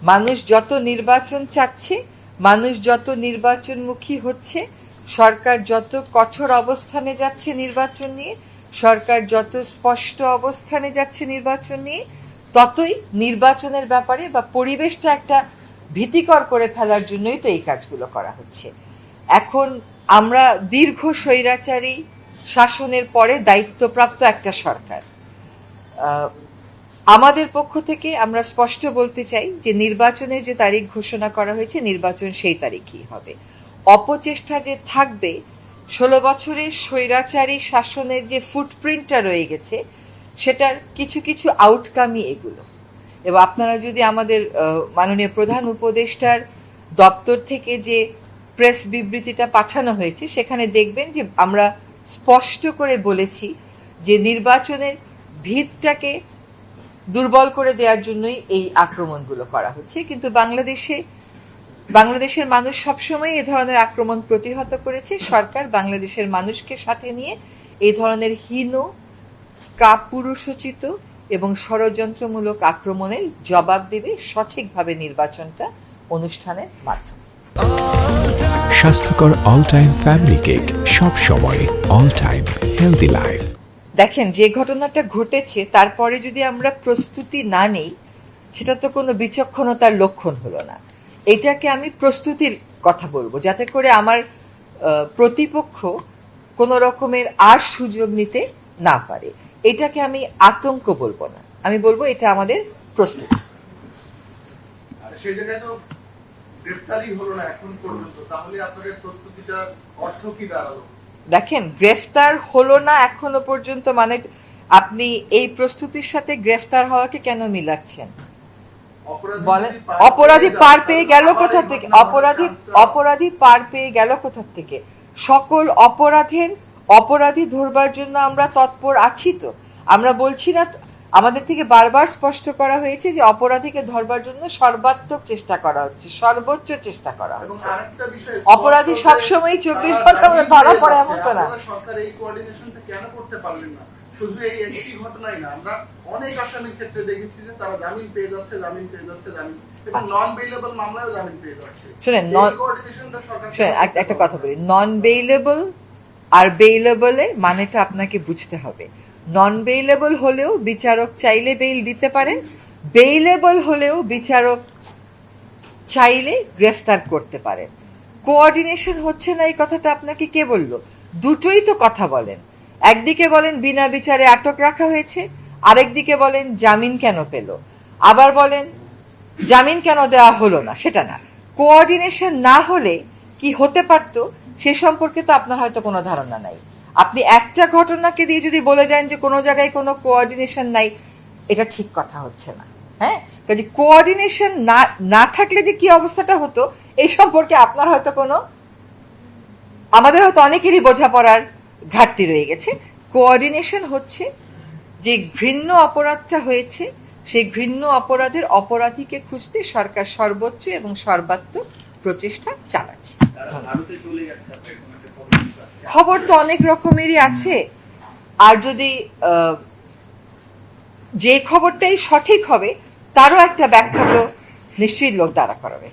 মানুষ যত নির্বাচন চাচ্ছে, মানুষ যত নির্বাচনমুখী হচ্ছে, সরকার যত কঠোর অবস্থানে যাচ্ছে নির্বাচন নিয়ে, সরকার যত স্পষ্ট অবস্থানে যাচ্ছে নির্বাচন নিয়ে, ততই নির্বাচনের ব্যাপারে বা পরিবেশটা একটা ভীতিকর করে ফেলার জন্যই তো এই কাজগুলো করা হচ্ছে। এখন আমরা দীর্ঘ স্বৈরাচারী শাসনের পরে দায়িত্বপ্রাপ্ত একটা সরকার। আমাদের পক্ষ থেকে আমরা স্পষ্ট বলতে চাই যে নির্বাচনের যে তারিখ ঘোষণা করা হয়েছে, নির্বাচন সেই তারিখই হবে। অপচেষ্টা যে থাকবে, 16 বছরের স্বৈরাচারী শাসনের যে ফুটপ্রিন্টটা রয়ে গেছে, সেটার কিছু কিছু আউটকামই এগুলো। এবং আপনারা যদি আমাদের মাননীয় প্রধান উপদেষ্টার দপ্তর থেকে যে প্রেস বিবৃতিটা পাঠানো হয়েছে, সেখানে দেখবেন যে আমরা স্পষ্ট করে বলেছি যে নির্বাচনের ভিতটাকে দুর্বল করে দেওয়ার জন্যই এই আক্রমণগুলো করা হচ্ছে। কিন্তু বাংলাদেশের মানুষ সবসময় এই ধরনের আক্রমণ প্রতিহত করেছে। সরকার বাংলাদেশের মানুষকে সাথে নিয়ে এই ধরনের হীন, কাপুরুষোচিত এবং ষড়যন্ত্রমূলক আক্রমণের জবাব দেবে সঠিকভাবে নির্বাচনটা অনুষ্ঠানের মাধ্যমে। স্বাস্থ্যকর অল টাইম ফ্যামিলি কেক, সব সময় অল টাইম হেলদি লাইফ। দেখেন, যে ঘটনাটা ঘটেছে তারপরে যদি আমরা প্রস্তুতি না নেই, সেটা তো কোনো বিচক্ষণতার লক্ষণ হলো না। এটাকে আমি প্রস্তুতির কথা বলবো, যাতে করে আমার প্রতিপক্ষ কোনো রকমের আর সুযোগ নিতে না পারে। এটাকে আমি আতঙ্ক বলবো না, আমি বলবো এটা আমাদের প্রস্তুতি। সেই জায়গায় তো গ্রেফতারি হলো না এখন পর্যন্ত, তাহলে আপনাদের প্রস্তুতিটার অর্থ কি দাঁড়ালো? দেখেন, গ্রেফতার হলো না এখনো পর্যন্ত মানে আপনি এই প্রস্তুতির সাথে গ্রেফতার হওয়াকে কেন মিলাচ্ছেন? বলেন, অপরাধী পার পেয়ে গেল কোথা থেকে? অপরাধী পার পেয়ে গেল কোথা থেকে? সকল অপরাধী ধরবার জন্য আমরা তৎপর আছি। তো আমরা বলছি না, আমাদের থেকে বারবার স্পষ্ট করা হয়েছে যে অপরাধীকে ধরবার জন্য সর্বাত্মক চেষ্টা করা হচ্ছে, সর্বোচ্চ চেষ্টা করা হচ্ছে। অপরাধী সবসময় 24 ঘন্টা ধরা পড়ে এমন তো না। সরকার এই কোঅর্ডিনেশনটা কেন করতে পারলেন না? শুধু এই একটি ঘটনাই না, আমরা অনেক আসামির ক্ষেত্রে দেখেছি যে তারা জামিন পেয়ে যাচ্ছে এবং নন বেইলেবল মামলায় জামিন পেয়ে যাচ্ছে। শুনেন, একটা কথা বলি, নন বেইলেবল আর বেইলেবলের মানেটা আপনাকে বুঝতে হবে। নন বেইলেবল হলেও বিচারক চাইলে বেইল দিতে পারেন, বেইলেবল হলেও বিচারক চাইলে গ্রেফতার করতে পারেন। কোঅর্ডিনেশন হচ্ছে না এই কথাটা আপনাকে কে বলল? দুটোই তো কথা বলেন। একদিকে বলেন বিনা বিচারে আটক রাখা হয়েছে, আরেকদিকে বলেন জামিন কেন পেল, আবার বলেন জামিন কেন দেওয়া হলো না। সেটা না, কোঅর্ডিনেশন না হলে কি হতে পারত সে সম্পর্কে তো আপনার হয়তো কোনো ধারণা নাই। আপনি একটা ঘটনাকে দিয়ে যদি বলে দেন যে কোনো জায়গায় কোনো কোঅর্ডিনেশন নাই, এটা ঠিক কথা হচ্ছে না। হ্যাঁ, কাজে কোঅর্ডিনেশন না থাকলে যে কি অবস্থাটা হতো এই সম্পর্কে আপনার হয়তো আমাদের হয়তো অনেকেরই বোঝাপড়ার ঘাটতি রয়ে গেছে। কোঅর্ডিনেশন হচ্ছে যে ঘৃণ্য অপরাধটা হয়েছে, সেই ঘৃণ্য অপরাধের অপরাধীকে খুঁজতে সরকার সর্বোচ্চ এবং সর্বাত্মক প্রচেষ্টা চালাচ্ছে। খবর তো অনেক রকমেরই আছে, আর যদি যে খবরটাই সঠিক হবে তারও একটা ব্যাখ্যা তো নিশ্চয়ই লোক দাঁড়া করাবে।